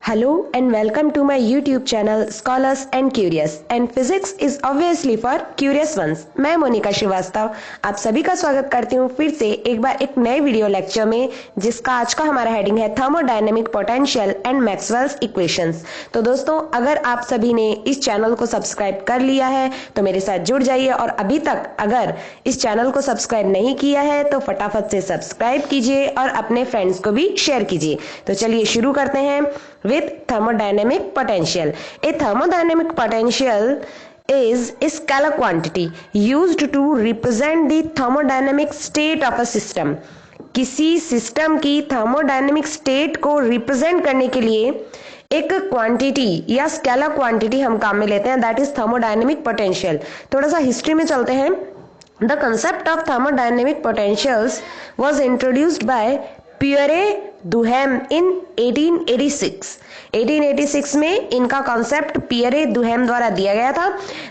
Hello and welcome to my YouTube channel Scholars and Curious and Physics is obviously for curious ones। मैं मोनिका श्रीवास्तव आप सभी का स्वागत करती हूँ फिर से एक बार एक नए वीडियो लेक्चर में, जिसका आज का हमारा हेडिंग है thermodynamic potential and Maxwell's equations. तो दोस्तों, अगर आप सभी ने इस चैनल को सब्सक्राइब कर लिया है तो मेरे साथ जुड़ जाइए, और अभी तक अगर इस चैनल को सब्सक्राइब नहीं किया है तो फटाफट से सब्सक्राइब कीजिए और अपने फ्रेंड्स को भी शेयर कीजिए। तो चलिए शुरू करते हैं with thermodynamic potential. A thermodynamic potential is a scalar quantity used to represent the thermodynamic state of a system. किसी सिस्टम की थर्मोडायनेमिक स्टेट को रिप्रेजेंट करने के लिए एक क्वांटिटी या स्केलर क्वांटिटी हम काम में लेते हैं, दैट इज थर्मोडायनेमिक पोटेंशियल। थोड़ा सा हिस्ट्री में चलते हैं। The concept of thermodynamic potentials was introduced by Pierre Duhem in 1886 में इनका कॉन्सेप्ट पियरे दुहेम द्वारा दिया गया था।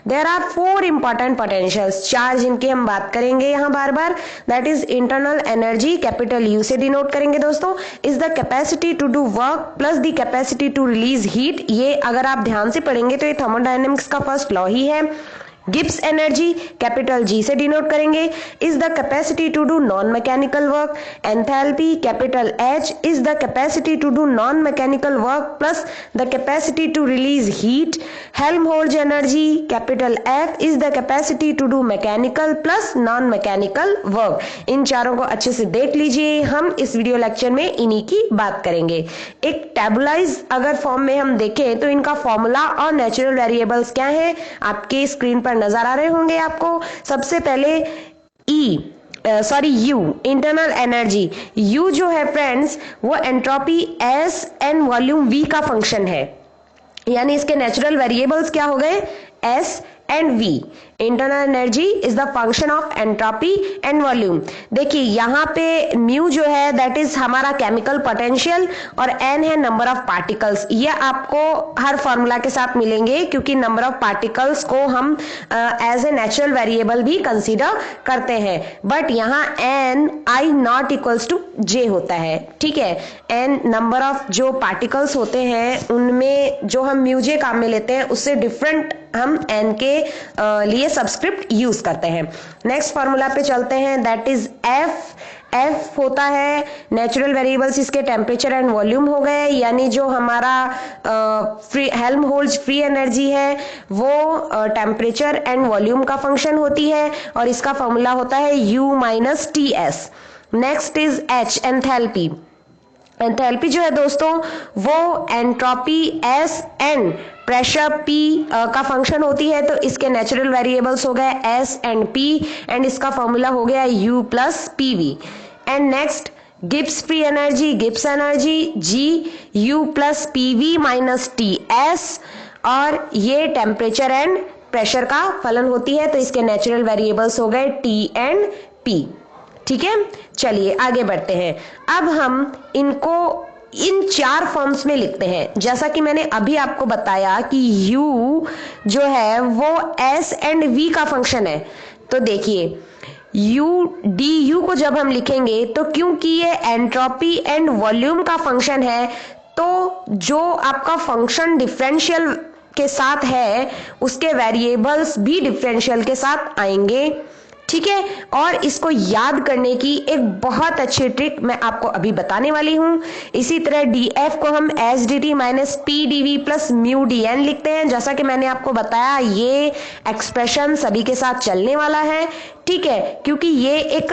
देयर आर 4 इंपॉर्टेंट पोटेंशियल्स, 4 जिनकी हम बात करेंगे यहाँ बार बार। That is internal energy, capital U से डिनोट करेंगे दोस्तों, is the capacity to do work plus the capacity to release heat. ये अगर आप ध्यान से पढ़ेंगे तो ये थर्मोडायनेमिक्स का फर्स्ट लॉ ही है। गिब्स एनर्जी, कैपिटल जी से डिनोट करेंगे, is the capacity to do non mechanical work. Enthalpy, capital H, is the capacity to do non mechanical work plus the capacity to release heat. Helmholtz energy, capital F, is the capacity to do mechanical plus non mechanical work. इन चारों को अच्छे से देख लीजिए, हम इस video lecture में इन्हीं की बात करेंगे। एक टेबुलाइज अगर फॉर्म में हम देखें तो इनका फॉर्मूला और नेचुरल वेरिएबल्स क्या है आपके स्क्रीन पर नजर आ रहे होंगे आपको। सबसे पहले यू, इंटरनल एनर्जी। यू जो है फ्रेंड्स वो entropy S and volume V का फंक्शन है, यानी इसके नेचुरल वेरिएबल्स क्या हो गए, S and V. Internal energy is the function of entropy and volume. देखिए यहाँ पे म्यू जो है दैट इज हमारा केमिकल पोटेंशियल और एन है नंबर ऑफ पार्टिकल्स। ये आपको हर फॉर्मूला के साथ मिलेंगे क्योंकि नंबर ऑफ पार्टिकल्स को हम एज ए नेचुरल वेरिएबल भी कंसीडर करते हैं, बट यहाँ N I not equals to J होता है। ठीक है, एन नंबर ऑफ जो पार्टिकल्स होते हैं उनमें जो हम म्यू जे काम में लेते हैं उससे डिफरेंट हम एन के लिए सबस्क्रिप्ट यूज करते हैं। नेक्स्ट फॉर्मूला पे चलते हैं, दैट इज एफ होता है नेचुरल वेरिएबल्स, इसके टेम्परेचर एंड वॉल्यूम हो गए, यानी जो हमारा हेल्महोल्ट्ज फ्री एनर्जी है वो टेम्परेचर एंड वॉल्यूम का फंक्शन होती है और इसका फॉर्मूला होता है U minus T S. Next is H, enthalpy. Enthalpy जो है दोस्तों वो entropy S and pressure P का फंक्शन होती है, तो इसके नेचुरल वेरिएबल्स हो गए S एंड P एंड इसका फॉर्मूला हो गया U plus PV। And next Gibbs free energy, Gibbs energy G U plus PV minus TS, और ये टेम्परेचर एंड प्रेशर का फलन होती है, तो इसके नेचुरल वेरिएबल्स हो गए T एंड P। ठीक है, चलिए आगे बढ़ते हैं। अब हम इनको इन 4 फॉर्म्स में लिखते हैं। जैसा कि मैंने अभी आपको बताया कि U जो है वो S एंड V का फंक्शन है, तो देखिए U को जब हम लिखेंगे तो क्योंकि ये एंट्रोपी एंड वॉल्यूम का फंक्शन है, तो जो आपका फंक्शन डिफरेंशियल के साथ है उसके वेरिएबल्स भी डिफरेंशियल के साथ आएंगे। ठीक है, और इसको याद करने की एक बहुत अच्छी ट्रिक मैं आपको अभी बताने वाली हूं। इसी तरह df को हम S D T minus P D V plus mu D N लिखते हैं। जैसा कि मैंने आपको बताया ये एक्सप्रेशन सभी के साथ चलने वाला है। ठीक है, क्योंकि ये एक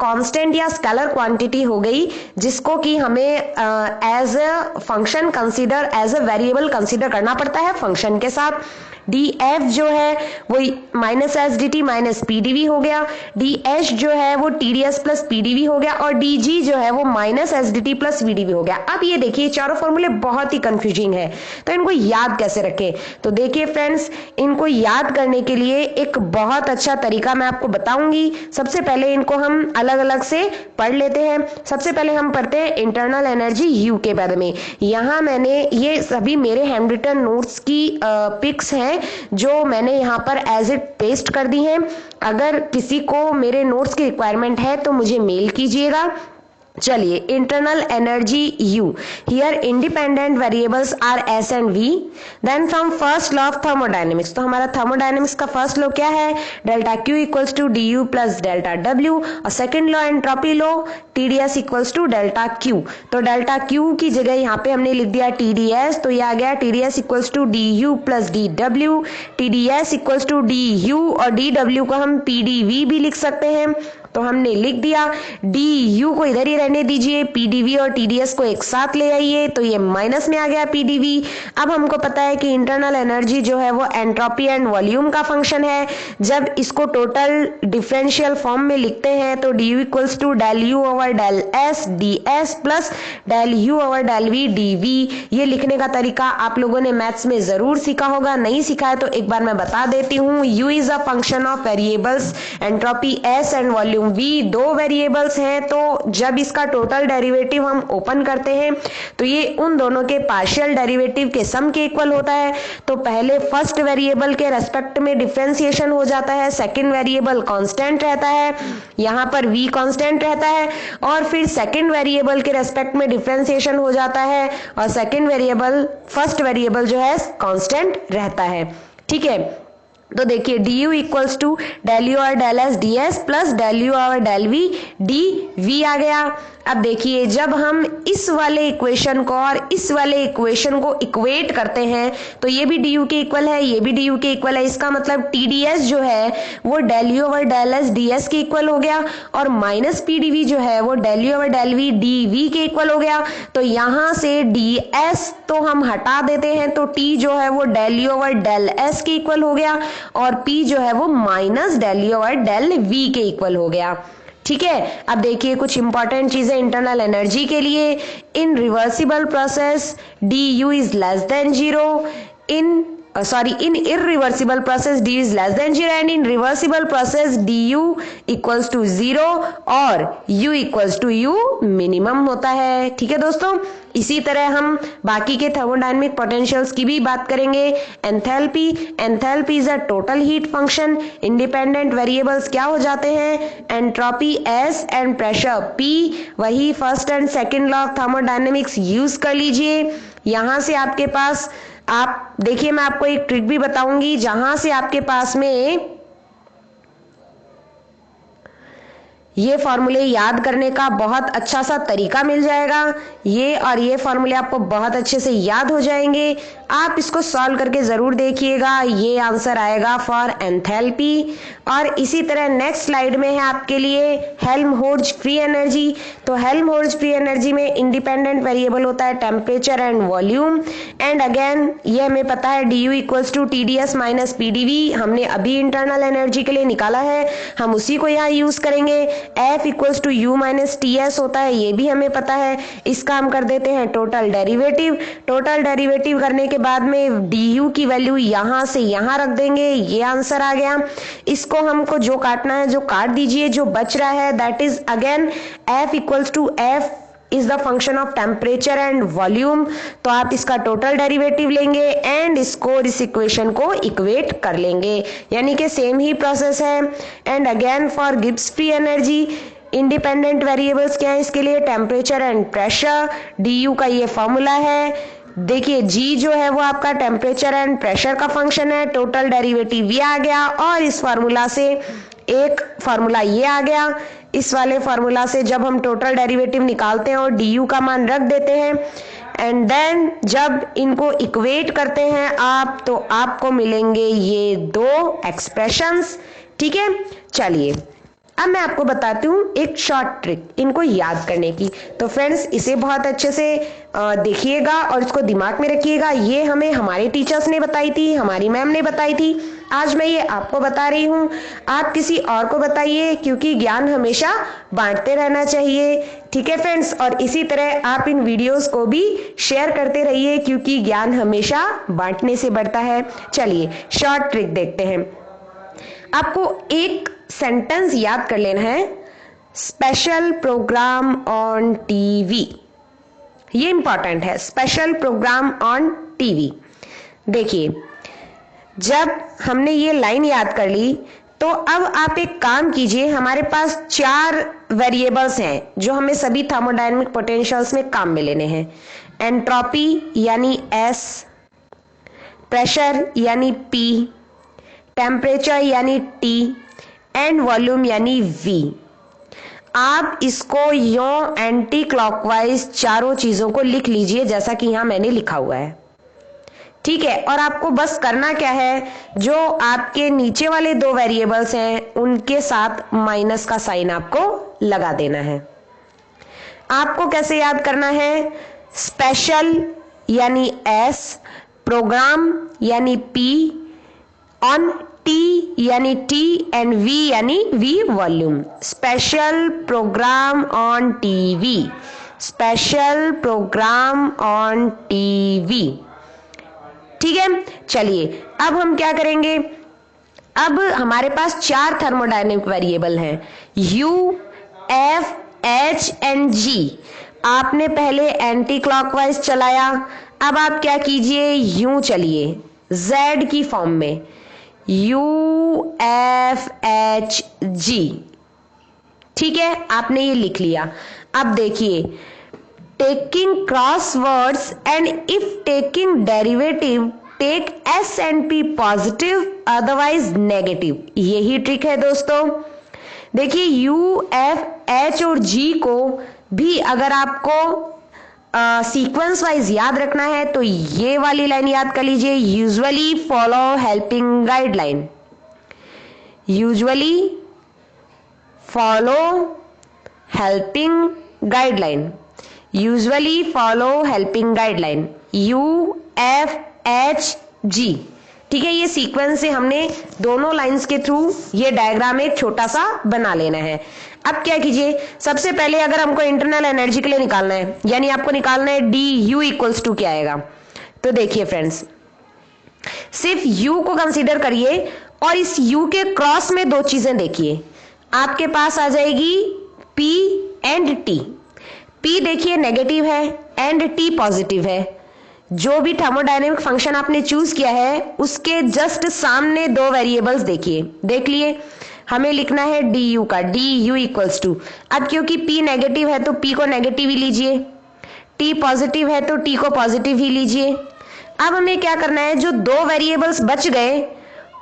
कांस्टेंट या स्केलर क्वांटिटी हो गई जिसको कि हमें as a function consider, as a variable consider करना पड़ता है फंक्शन के साथ। df जो है वो minus S D T minus P D V हो गया, ds जो है वो T D S plus P D V हो गया, और dg जो है वो minus S D T plus V D V हो गया। अब ये देखिए चारों फॉर्मूले बहुत ही कंफ्यूजिंग है, तो इनको याद कैसे रखें। तो देखिए फ्रेंड्स, इनको याद करने के लिए एक बहुत अच्छा तरीका मैं आपको बताऊंगी। सबसे पहले इनको हम अलग अलग से पढ़ लेते हैं। सबसे पहले हम पढ़ते हैं इंटरनल एनर्जी U के बारे में। यहाँ मैंने ये सभी मेरे हैंड रिटन नोट्स की पिक्स हैं जो मैंने यहाँ पर एज इट पेस्ट कर दी हैं। अगर किसी को मेरे नोट्स की रिक्वायरमेंट है तो मुझे मेल कीजिएगा। चलिए, internal energy U. Here independent variables are S and V. Then from first law of thermodynamics, तो हमारा थर्मोडायनेमिक्स का फर्स्ट लॉ क्या है? Delta Q equals to du plus delta W, और second law entropy law TdS equals to delta Q. तो delta Q की जगह यहाँ पे हमने लिख दिया TdS, तो ये आ गया TdS equals to du plus dW. TdS equals to du और dW को हम PdV भी लिख सकते हैं, तो हमने लिख दिया। du को इधर ही रहने दीजिए, pdv और tds को एक साथ ले आइए, तो ये माइनस में आ गया pdv। अब हमको पता है कि इंटरनल एनर्जी जो है वो एंट्रोपी एंड वॉल्यूम का फंक्शन है। जब इसको टोटल डिफरेंशियल फॉर्म में लिखते हैं तो du equals to del U over del S ds plus del U over del V dv। ये लिखने का तरीका आप लोगों ने मैथ्स में जरूर सीखा होगा, नहीं सीखा है तो एक बार मैं बता देती हूँ। u is a function of variables, entropy s and volume v दो वेरिएबल्स हैं, तो जब इसका टोटल डेरिवेटिव हम ओपन करते हैं तो ये उन दोनों के पार्शियल डेरिवेटिव के सम के इक्वल होता है। तो पहले फर्स्ट वेरिएबल के रेस्पेक्ट में डिफरेंशिएशन हो जाता है, सेकंड वेरिएबल कांस्टेंट रहता है, यहाँ पर v कांस्टेंट रहता है, और फिर सेकंड वेरिएबल के रेस्पेक्ट में डिफरेंशिएशन हो जाता है और सेकंड वेरिएबल फर्स्ट वेरिएबल जो है कांस्टेंट रहता है। ठीक है, तो देखिए du equals to del U और del S ds plus del U और डेल वी dv आ गया। अब देखिए जब हम इस वाले इक्वेशन को और इस वाले इक्वेशन को इक्वेट करते हैं तो ये भी du के इक्वल है, ये भी du के इक्वल है। इसका मतलब TdS जो है वो del U over del S ds के इक्वल हो गया, और माइनस PdV जो है वो del U over del V dv के इक्वल हो गया। तो यहाँ से ds तो हम हटा देते हैं, तो t जो है वो del U over del s के इक्वल हो गया, और p जो है वो minus del U over del v के इक्वल हो गया। ठीक है, अब देखिए कुछ इंपॉर्टेंट चीजें इंटरनल एनर्जी के लिए। इन reversible process du is less than 0, in irreversible process d is less than 0, and in reversible process du equals to 0 और u equals to u minimum होता है। ठीक है दोस्तों, इसी तरह हम बाकी के थर्मोडायनेमिक पोटेंशियल्स की भी बात करेंगे। Enthalpy is a total heat function. Independent variables क्या हो जाते हैं? Entropy S and pressure P। वही first and second law of thermodynamics use कर लीजिए। यहां से आपके पास, आप देखिए मैं आपको एक ट्रिक भी बताऊंगी, जहां से आपके पास में ये फॉर्मूले याद करने का बहुत अच्छा सा तरीका मिल जाएगा। ये और ये फॉर्मूले आपको बहुत अच्छे से याद हो जाएंगे। आप इसको सॉल्व करके जरूर देखिएगा, ये आंसर आएगा फॉर एंथैल्पी। और इसी तरह नेक्स्ट स्लाइड में है आपके लिए हेल्महोल्ट्ज फ्री एनर्जी। तो हेल्महोल्ट्ज फ्री एनर्जी में इंडिपेंडेंट वेरिएबल होता है temperature and volume, and again ये हमें पता है du equals to TdS minus PdV। हमने अभी इंटरनल एनर्जी के लिए निकाला है, हम उसी को यहाँ यूज करेंगे। F equals to u minus TS होता है, ये भी हमें पता है। इसका हम कर देते हैं टोटल डेरिवेटिव। टोटल डेरिवेटिव करने के बाद में du की वैल्यू यहाँ से यहाँ रख देंगे, ये आंसर आ गया। इसको हमको जो काटना है जो काट दीजिए, जो बच रहा है that is again F equals to F is the function of temperature and volume. तो आप इसका टोटल डेरिवेटिव लेंगे एंड इसको इस इक्वेशन को इक्वेट कर लेंगे, यानी कि सेम ही प्रोसेस है। And again for Gibbs free energy independent variables क्या है इसके लिए? Temperature and pressure. du का ये फॉर्मूला है। देखिए g जो है वो आपका टेम्परेचर एंड प्रेशर का फंक्शन है, टोटल डेरिवेटिव ये आ गया, और इस फार्मूला से एक फार्मूला ये आ गया। इस वाले फार्मूला से जब हम टोटल डेरिवेटिव निकालते हैं और du का मान रख देते हैं, एंड देन जब इनको इक्वेट करते हैं आप, तो आपको मिलेंगे ये दो एक्सप्रेशंस। ठीक है, चलिए अब मैं आपको बताती हूँ एक शॉर्ट ट्रिक इनको याद करने की। तो फ्रेंड्स इसे बहुत अच्छे से देखिएगा और इसको दिमाग में रखिएगा। ये हमें हमारे टीचर्स ने बताई थी, हमारी मैम ने बताई थी, आज मैं ये आपको बता रही हूँ। आप किसी और को बताइए, क्योंकि ज्ञान हमेशा बांटते रहना चाहिए। ठीक है फ्रेंड्स, और इसी तरह आप इन वीडियोस को भी शेयर करते रहिए, क्योंकि ज्ञान हमेशा बांटने से बढ़ता है। चलिए शॉर्ट ट्रिक देखते हैं। आपको एक सेंटेंस याद कर लेना है, स्पेशल प्रोग्राम ऑन टीवी। ये इंपॉर्टेंट है, स्पेशल प्रोग्राम ऑन टीवी। देखिए जब हमने ये लाइन याद कर ली तो अब आप एक काम कीजिए, हमारे पास 4 वेरिएबल्स हैं जो हमें सभी थर्मोडायनेमिक पोटेंशियल्स में काम में लेने हैं। एंट्रोपी यानी एस, प्रेशर यानी पी, टेम्परेचर यानी टी एंड वॉल्यूम यानी वी। आप इसको यों एंटी क्लॉकवाइज चारों चीजों को लिख लीजिए जैसा कि यहां मैंने लिखा हुआ है, ठीक है। और आपको बस करना क्या है, जो आपके नीचे वाले दो वेरिएबल्स हैं उनके साथ माइनस का साइन आपको लगा देना है। आपको कैसे याद करना है, स्पेशल यानी एस, प्रोग्राम यानी पी, ऑन टी यानी टी एंड वी यानी V volume. Special programme on TV, special programme on TV, ठीक है। चलिए अब हम क्या करेंगे, अब हमारे पास चार थर्मोडायनेमिक वेरिएबल हैं, यू, एफ, एच एंड जी। आपने पहले एंटी क्लॉकवाइज चलाया, अब आप क्या कीजिए, यूं चलिए जेड की फॉर्म में, यू एफ एच जी, ठीक है। आपने ये लिख लिया। अब देखिए, taking cross words and if taking derivative take s and p positive otherwise negative, यही ट्रिक है दोस्तों। देखिए u, f, h और g को भी अगर आपको सीक्वेंस वाइज याद रखना है तो ये वाली लाइन याद कर लीजिए, usually follow helping guideline, usually follow helping guideline, usually follow helping guideline, U F H G, ठीक है। ये सीक्वेंस से हमने दोनों लाइंस के थ्रू ये डायग्राम एक छोटा सा बना लेना है। अब क्या कीजिए, सबसे पहले अगर हमको इंटरनल एनर्जी के लिए निकालना है, यानी आपको निकालना है डी यू इक्वल्स टू क्या आएगा, तो देखिए फ्रेंड्स, सिर्फ यू को कंसीडर करिए और इस यू के क्रॉस में दो चीजें देखिए, आपके पास आ जाएगी पी एंड टी। पी देखिए नेगेटिव है एंड टी पॉजिटिव है। जो भी थर्मोडायनेमिक फंक्शन आपने चूज किया है उसके जस्ट सामने दो वेरिएबल्स देखिए, देख लिए। हमें लिखना है डी यू का, डी यू इक्वल्स टू, अब क्योंकि पी नेगेटिव है तो पी को नेगेटिव ही लीजिए, टी पॉजिटिव है तो टी को पॉजिटिव ही लीजिए। अब हमें क्या करना है, जो दो वेरिएबल्स बच गए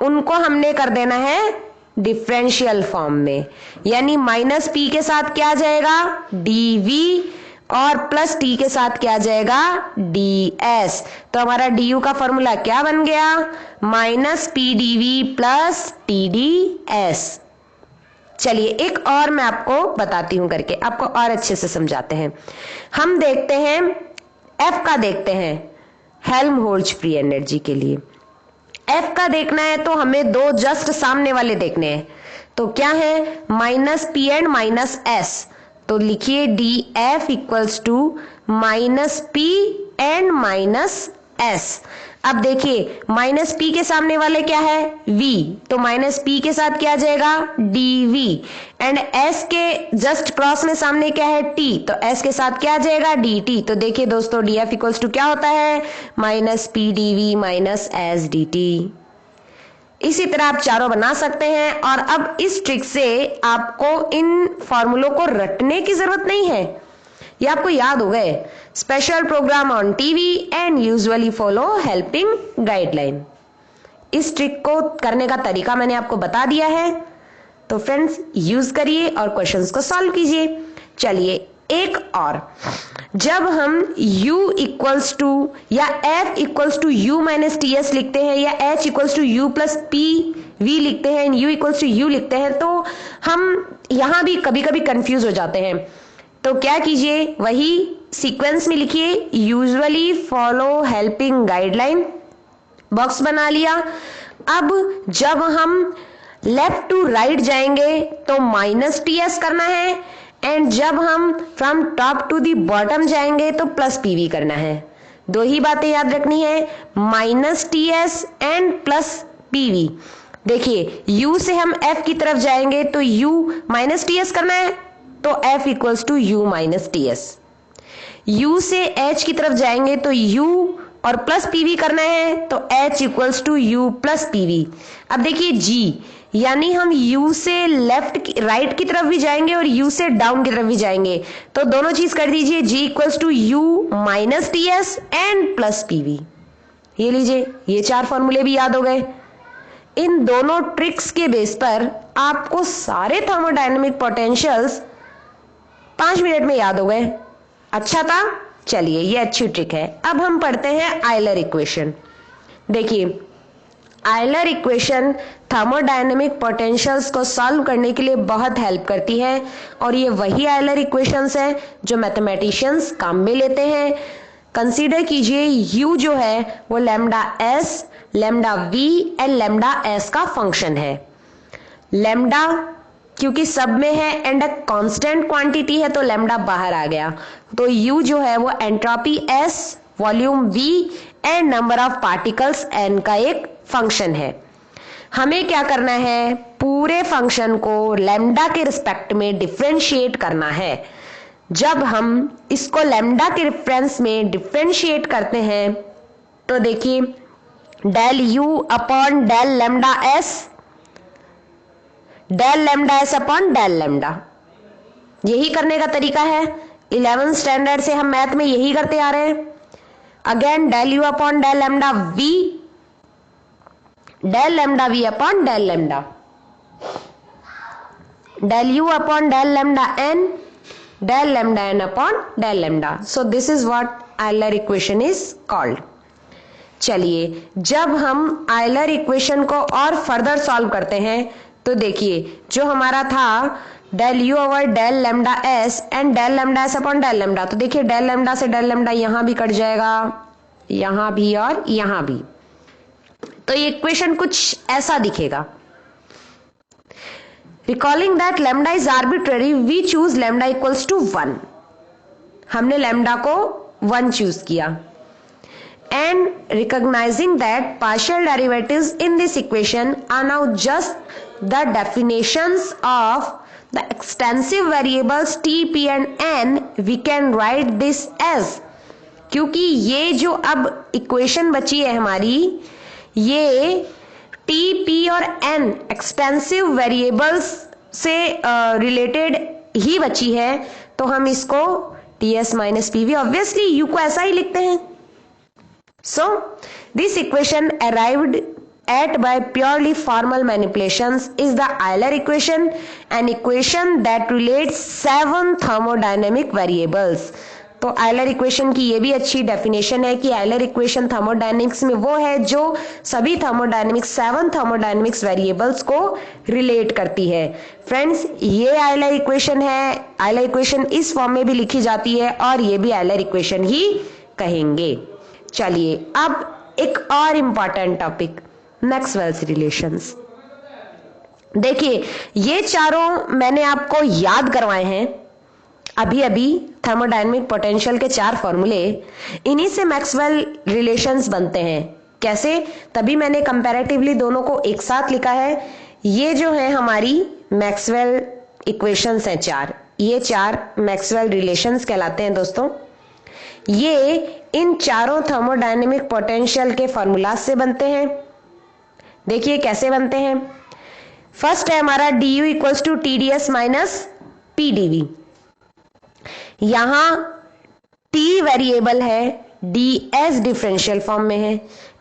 उनको हमने कर देना है डिफरेंशियल फॉर्म में, यानी माइनस पी के साथ क्या आ जाएगा, डीवी, और प्लस टी के साथ क्या आ जाएगा, डी एस। तो हमारा डी यू का फॉर्मूला क्या बन गया, minus P D V plus T D S. चलिए एक और मैं आपको बताती हूं करके, आपको और अच्छे से समझाते हैं। हम देखते हैं एफ का, देखते हैं हेल्महोल्ट्ज फ्री एनर्जी के लिए। एफ का देखना है तो हमें दो जस्ट सामने वाले देखने हैं, तो क्या है, minus P and minus S. तो लिखिए D F equals to minus P and minus S. अब देखिए माइनस पी के सामने वाले क्या है, v, तो माइनस पी के साथ क्या आ जाएगा, dv, एंड s के जस्ट क्रॉस में सामने क्या है, t, तो s के साथ क्या आ जाएगा, dt। तो देखिए दोस्तों df इक्वल्स टू क्या होता है, minus P dv minus S dt। इसी तरह आप चारों बना सकते हैं। और अब इस ट्रिक से आपको इन फॉर्मूलों को रटने की जरूरत नहीं है, ये आपको याद हो गए। Special programme on TV and usually follow helping guideline. इस ट्रिक को करने का तरीका मैंने आपको बता दिया है, तो फ्रेंड्स यूज करिए और क्वेश्चंस को सॉल्व कीजिए। चलिए एक और, जब हम u इक्वल्स टू या f equals to u minus T S लिखते हैं, या h equals to u plus P V लिखते हैं, u इक्वल्स टू u लिखते हैं, तो हम यहां भी कभी कभी कंफ्यूज हो जाते हैं। तो क्या कीजिए, वही सीक्वेंस में लिखिए, usually follow helping guideline, box बना लिया। अब जब हम लेफ्ट टू राइट जाएंगे तो माइनस टी एस करना है, एंड जब हम from top to the bottom जाएंगे तो प्लस पीवी करना है। दो ही बातें याद रखनी है, minus T S and plus PV. देखिए u से हम f की तरफ जाएंगे तो u माइनस टी एस करना है, तो f equals to u minus T S. u से h की तरफ जाएंगे तो u और प्लस पीवी करना है तो H equals to U plus PV. अब देखिए G, यानी हम U से लेफ्ट राइट की तरफ भी जाएंगे और U से डाउन की तरफ भी जाएंगे, तो दोनों चीज कर दीजिए, G equals to U minus T S and plus PV. ये लीजिए, ये 4 फॉर्मूले भी याद हो गए। इन दोनों ट्रिक्स के बेस पर आपको सारे थर्मोडायनेमिक पोटेंशियल्स 5 मिनट में याद हो गए। अच्छा था, चलिए ये अच्छी ट्रिक है। अब हम पढ़ते हैं आयलर इक्वेशन। देखिए, आयलर इक्वेशन थर्मोडायनेमिक पोटेंशियल्स को सॉल्व करने के लिए बहुत हेल्प करती है, और ये वही आयलर इक्वेशंस है जो मैथमेटिशियंस काम में लेते हैं। कंसीडर कीजिए U जो है वो lambda S, lambda V and lambda S का फंक्शन है। लैम्डा क्योंकि सब में है एंड कांस्टेंट क्वांटिटी है तो लैम्डा बाहर आ गया, तो U जो है वो entropy S, volume V and number of particles N का एक फंक्शन है। हमें क्या करना है, पूरे फंक्शन को लैम्डा के रिस्पेक्ट में डिफरेंशिएट करना है। जब हम इसको लैम्डा के रेफरेंस में डिफरेंशिएट करते हैं तो देखिए, del U upon del lambda S, del lambda S upon del lambda, यही करने का तरीका है। 11th स्टैंडर्ड से हम मैथ में यही करते आ रहे हैं। Again del U upon del lambda V, del lambda V upon del lambda, del U upon del lambda N, del lambda N upon del lambda. So this is what Euler equation is called. चलिए, जब हम Euler equation को और further solve करते हैं तो देखिए, जो हमारा था del U over del lambda S and del lambda S upon del lambda, तो देखिए डेल लैम्डा से डेल लैम्डा यहां भी कट जाएगा, यहां भी और यहां भी, तो ये इक्वेशन कुछ ऐसा दिखेगा। Recalling that lambda is arbitrary, we choose lambda equals to 1. हमने lambda को 1 चूज किया। And recognizing that partial derivatives in this equation are now just the definitions of the extensive variables t, p and n, we can write this as, क्योंकि ये जो अब equation बची है हमारी, ये T, P और N एक्सटेंसिव वेरिएबल्स से रिलेटेड ही बची है, तो हम इसको TS minus PV, obviously U को ऐसा ही लिखते हैं। So this equation arrived at by purely formal manipulations is the Euler equation, an equation that relates 7 thermodynamic variables। तो आयलर इक्वेशन की ये भी अच्छी डेफिनेशन है कि आयलर इक्वेशन थर्मोडायनेमिक्स में वो है जो सभी थर्मोडायनेमिक्स 7 थर्मोडायनेमिक्स वेरिएबल्स को रिलेट करती है। फ्रेंड्स, ये आयलर इक्वेशन है। आयलर इक्वेशन इस फॉर्म में भी लिखी जाती है और ये भी आयलर इक्वेशन ही कहेंगे। चलिए, अब एक और इंपॉर्टेंट टॉपिक, मैक्सवेल्स रिलेशंस। देखिए, ये चारों मैंने आपको याद करवाए हैं अभी अभी, थर्मोडायनेमिक पोटेंशियल के 4 फॉर्मूले, इन्हीं से मैक्सवेल रिलेशंस बनते हैं। कैसे? तभी मैंने कंपैरेटिवली दोनों को एक साथ लिखा है। ये जो है हमारी मैक्सवेल इक्वेशंस हैं 4, ये 4 मैक्सवेल रिलेशंस कहलाते हैं दोस्तों। ये इन चारों थर्मोडायनेमिक पोटेंशियल के फॉर्मूला से बनते हैं। देखिए कैसे बनते हैं। फर्स्ट है हमारा du equals to TdS minus PdV। यहां T वेरिएबल है, ds डिफरेंशियल फॉर्म में है,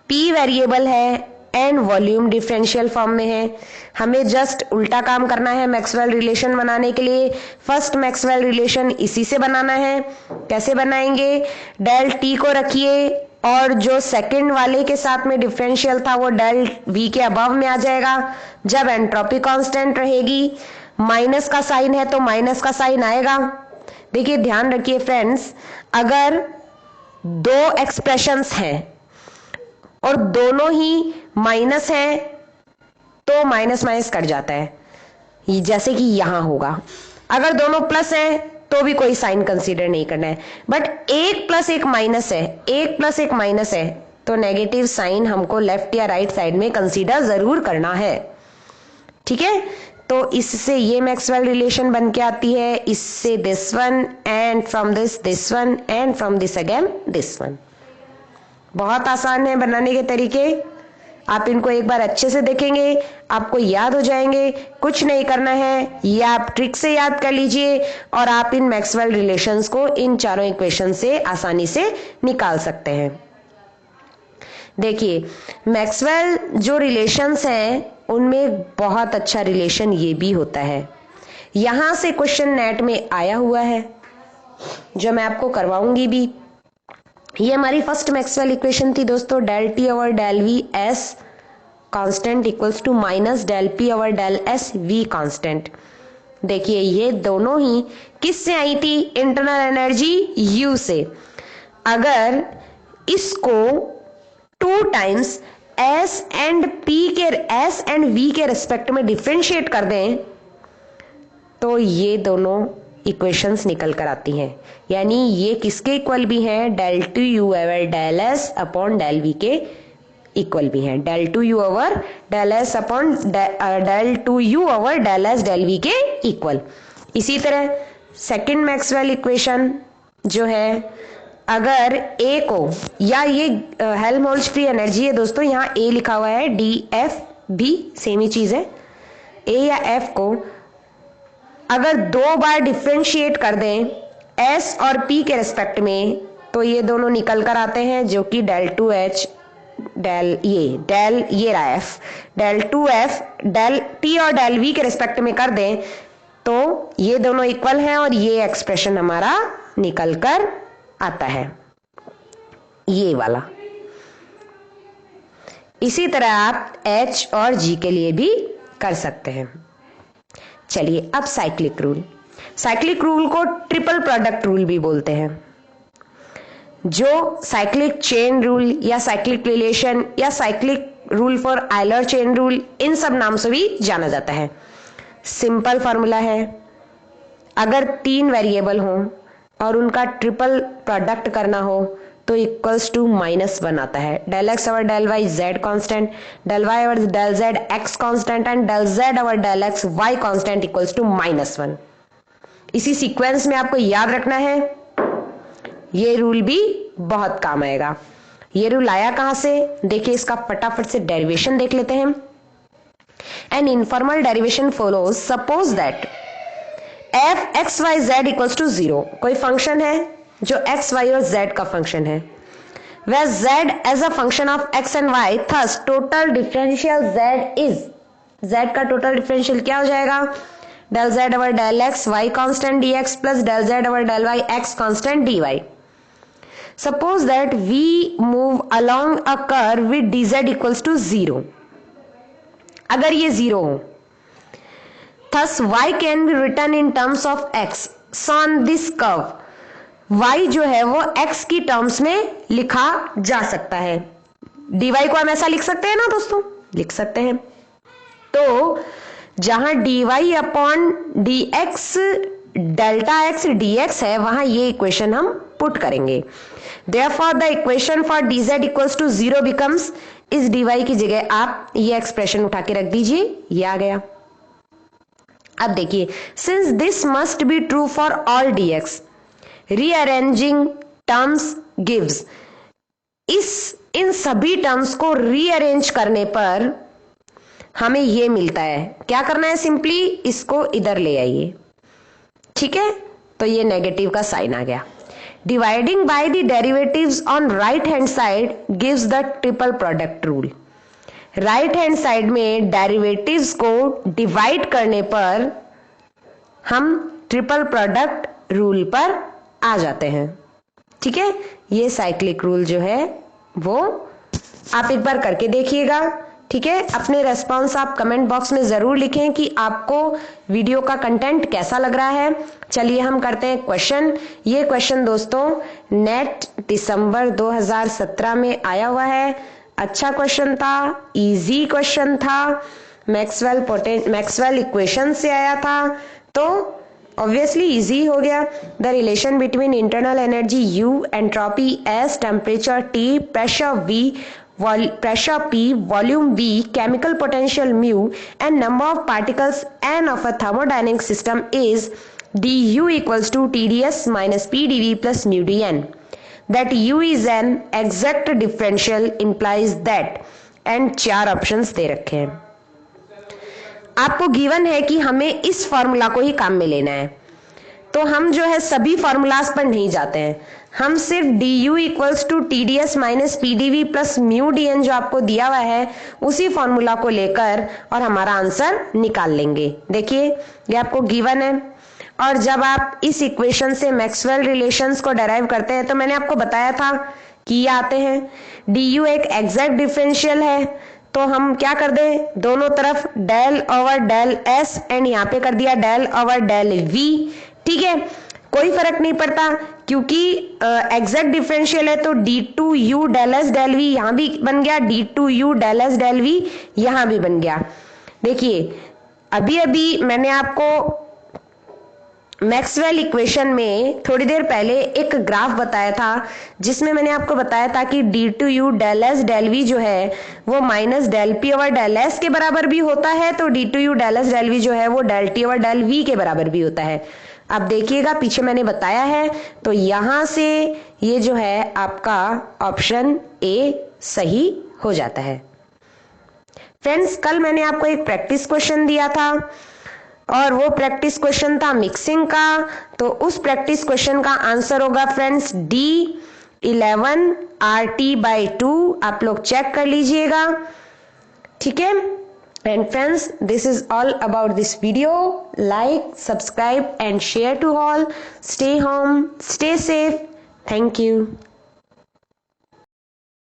P वेरिएबल है एंड वॉल्यूम डिफरेंशियल फॉर्म में है। हमें जस्ट उल्टा काम करना है मैक्सवेल रिलेशन बनाने के लिए। फर्स्ट मैक्सवेल रिलेशन इसी से बनाना है। कैसे बनाएंगे? डेल T को रखिए और जो सेकंड वाले के साथ में डिफरेंशियल था वो डेल V के अबव में आ जाएगा। जब एंट्रोपी कांस्टेंट रहेगी, माइनस का साइन है तो माइनस का साइन आएगा। देखिए ध्यान रखिए फ्रेंड्स, अगर 2 एक्सप्रेशंस हैं और दोनों ही माइनस हैं तो माइनस माइनस कट जाता है, जैसे कि यहां होगा। अगर दोनों प्लस हैं तो भी कोई साइन कंसीडर नहीं करना है। बट 1 प्लस 1 माइनस है, 1 प्लस 1 माइनस है, तो नेगेटिव साइन हमको लेफ्ट या राइट साइड में कंसीडर जरूर करना है। ठीक है, तो इससे ये मैक्सवेल रिलेशन बन के आती है, इससे this one and from this one and from this again this one. बहुत आसान है बनाने के तरीके। आप इनको एक बार अच्छे से देखेंगे, आपको याद हो जाएंगे। कुछ नहीं करना है, ये आप ट्रिक से याद कर लीजिए और आप इन मैक्सवेल रिलेशंस को इन चारों इक्वेशन से आसानी से निकाल सकते हैं। देखिए, मैक्सवेल जो रिलेशंस हैं उनमें बहुत अच्छा रिलेशन ये भी होता है। यहां से क्वेश्चन नेट में आया हुआ है जो मैं आपको करवाऊंगी भी। ये हमारी फर्स्ट मैक्सवेल इक्वेशन थी दोस्तों, del T over del V S constant equals to minus del P over del S V constant. देखिए, ये दोनों ही किस से आई थी? इंटरनल एनर्जी यू से। अगर इसको 2 टाइम्स एस एंड वी के रिस्पेक्ट में डिफरेंशिएट कर दें तो ये दोनों इक्वेशंस निकल कर आती हैं। यानी ये किसके इक्वल भी हैं? Del two U over del S upon del V के इक्वल भी हैं। Del two U over del S upon del two U over del S del V के इक्वल। इसी तरह सेकंड मैक्सवेल इक्वेशन जो है, अगर ए को, या ये हेल्महोल्ट्ज फ्री एनर्जी है दोस्तों, यहाँ ए लिखा हुआ है, डी एफ भी सेम ही चीज है। ए या एफ को अगर 2 बार डिफरेंशिएट कर दें एस और पी के रिस्पेक्ट में तो ये दोनों निकल कर आते हैं, जो कि डेल टू एच डेल ये रहा F, del two F del T और डेल वी के रिस्पेक्ट में कर दें तो ये दोनों इक्वल हैं और ये एक्सप्रेशन हमारा निकल कर आता है, ये वाला। इसी तरह आप एच और जी के लिए भी कर सकते हैं। चलिए, अब साइक्लिक रूल। साइक्लिक रूल को ट्रिपल प्रोडक्ट रूल भी बोलते हैं, जो साइक्लिक चेन रूल या साइक्लिक रिलेशन या cyclic rule for Euler chain rule, इन सब नाम से भी जाना जाता है। सिंपल फॉर्मूला है, अगर 3 वेरिएबल हों और उनका ट्रिपल प्रोडक्ट करना हो तो इक्वल्स टू -1 आता है। Del X over del Y Z constant, del Y over del Z X constant and del Z over del X Y constant equals to -1। इसी सीक्वेंस में आपको याद रखना है, ये रूल भी बहुत काम आएगा। ये रूल आया कहां से? देखिए, इसका फटाफट से डेरिवेशन देख लेते हैं। An informal derivation follows suppose that F X Y Z equals to 0। कोई फंक्शन है जो एक्स वाई और जेड का फंक्शन है, where z as a function of x and y, thus total differential z is, z का total differential क्या हो जाएगा? Del z over del x y constant dx plus del z over del y x constant dy। Suppose that we move along a curve with dz equals to 0। अगर ये 0 हो, thus y can be written in terms of x। So on this curve y जो है वो x की terms में लिखा जा सकता है। dy को हम ऐसा लिख सकते हैं ना दोस्तों? लिख सकते हैं। तो जहां dy upon dx delta x dx है, वहां ये इक्वेशन हम पुट करेंगे। Therefore the equation for dz equals to 0 becomes, इस dy की जगह आप ये एक्सप्रेशन उठा के रख दीजिए, ये आ गया। अब देखिए, since this must be true for all dx, rearranging terms gives, इन सभी टर्म्स को रीअरेंज करने पर हमें ये मिलता है। क्या करना है? सिंपली इसको इधर ले आइए, ठीक है? तो ये नेगेटिव का साइन आ गया। Dividing by the derivatives on right hand side gives the triple product rule. Right hand side में डेरिवेटिव्स को डिवाइड करने पर हम ट्रिपल प्रोडक्ट रूल पर आ जाते हैं, ठीक है? ये साइक्लिक रूल जो है वो आप एक बार करके देखिएगा, ठीक है? अपने रेस्पॉन्स आप कमेंट बॉक्स में जरूर लिखें कि आपको वीडियो का कंटेंट कैसा लग रहा है। चलिए हम करते हैं क्वेश्चन। ये क्वेश्चन दोस्तों नेट दिसंबर 2017 में आया हुआ है। अच्छा क्वेश्चन था, इजी क्वेश्चन था, मैक्सवेल इक्वेशन से आया था, तो ऑब्वियसली इजी हो गया। The relation between internal energy U, entropy S, temperature T, pressure P, volume V, chemical potential mu, and number of particles N of a thermodynamic system is du equals to TdS minus PdV plus mu dN. that u is an exact differential implies that, and 4 options दे रखे हैं। आपको given है कि हमें इस formula को ही काम में लेना है, तो हम जो है सभी फॉर्मूलाज पर नहीं जाते हैं, हम सिर्फ du equals to TDS minus PDV plus mu DN जो आपको दिया हुआ है उसी फॉर्मूला को लेकर और हमारा आंसर निकाल लेंगे। देखिए ये आपको गिवन है, और जब आप इस इक्वेशन से मैक्सवेल रिलेशंस को डेराइव करते हैं तो मैंने आपको बताया था कि ये आते हैं। du एक एग्जैक्ट डिफरेंशियल है, तो हम क्या कर दें, दोनों तरफ del over del s and यहाँ पे कर दिया डेल ओवर डेल v। ठीक है, कोई फर्क नहीं पड़ता क्योंकि एग्जैक्ट डिफरेंशियल है, तो d2u del s del v यहां भी बन गया, d2u del s del v यहां भी बन गया। देखिए अभी अभी मैंने आपको मैक्सवेल इक्वेशन में थोड़ी देर पहले एक ग्राफ बताया था जिसमें मैंने आपको बताया था कि d2u del s del v जो है वो minus del p over del s के बराबर भी होता है, तो d2u del s del v जो है वो del t over del v के बराबर भी होता है। अब देखिएगा पीछे मैंने बताया है, तो यहां से ये जो है आपका ऑप्शन ए सही हो जाता है। फ्रेंड्स कल मैंने आपको एक प्रैक्टिस क्वेश्चन दिया था और वो प्रैक्टिस क्वेश्चन था मिक्सिंग का, तो उस प्रैक्टिस क्वेश्चन का आंसर होगा फ्रेंड्स D11 RT/2। आप लोग चेक कर लीजिएगा, ठीक है। And friends this is all about this video. Like, subscribe and share to all. Stay home, stay safe. Thank you.